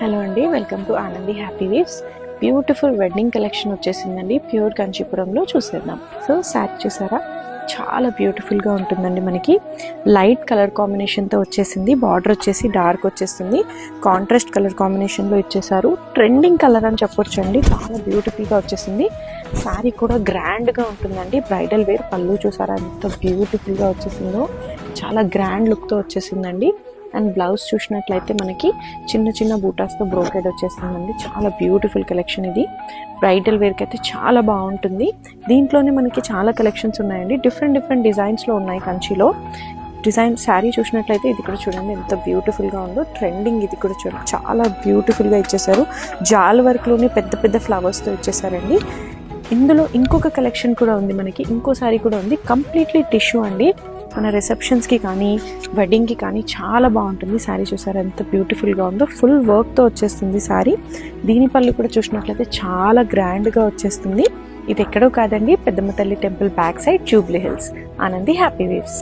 Hello అండి, welcome to Anandi happy weaves. Beautiful wedding collection వచ్చేసిందండి. Pure కంచీపురంలో చూసేద్దాం. సో శారీ చూసారా, చాలా బ్యూటిఫుల్గా ఉంటుందండి. మనకి లైట్ కలర్ కాంబినేషన్తో వచ్చేసింది. బార్డర్ వచ్చేసి డార్క్ వచ్చేస్తుంది. కాంట్రాస్ట్ కలర్ కాంబినేషన్లో ఇచ్చేసారు. ట్రెండింగ్ కలర్ అని చెప్పొచ్చండి. చాలా బ్యూటిఫుల్గా వచ్చేసింది. శారీ కూడా గ్రాండ్గా ఉంటుందండి. Bridal wear. పళ్ళు చూసారా ఎంత బ్యూటిఫుల్గా వచ్చేసిందో. చాలా గ్రాండ్ లుక్తో వచ్చేసిందండి. అండ్ బ్లౌజ్ చూసినట్లయితే మనకి చిన్న చిన్న బూటాస్తో బ్రోకెడ్ వచ్చేస్తుందండి. చాలా బ్యూటిఫుల్ కలెక్షన్ ఇది. బ్రైడల్ వేర్కి అయితే చాలా బాగుంటుంది. దీంట్లోనే మనకి చాలా కలెక్షన్స్ ఉన్నాయండి. డిఫరెంట్ డిజైన్స్లో ఉన్నాయి. కంచిలో డిజైన్ శారీ చూసినట్లయితే ఇది కూడా చూడండి ఎంత బ్యూటిఫుల్గా ఉందో. ట్రెండింగ్ ఇది కూడా చూడండి, చాలా బ్యూటిఫుల్గా ఇచ్చేసారు. జాల్ వర్క్లోనే పెద్ద ఫ్లవర్స్తో ఇచ్చేసారండి. ఇందులో ఇంకొక కలెక్షన్ కూడా ఉంది మనకి. ఇంకో శారీ కూడా ఉంది. కంప్లీట్లీ టిష్యూ అండి. మన రిసెప్షన్స్కి కానీ వెడ్డింగ్కి కానీ చాలా బాగుంటుంది. శారీ చూసారా ఎంత బ్యూటిఫుల్గా ఉందో. ఫుల్ వర్క్తో వచ్చేస్తుంది శారీ. దీని పళ్ళు కూడా చూసినట్లయితే చాలా గ్రాండ్గా వచ్చేస్తుంది. ఇది ఎక్కడో కాదండి, Peddamma Thalli temple back side, Jubilee Hills. Anandi happy weaves.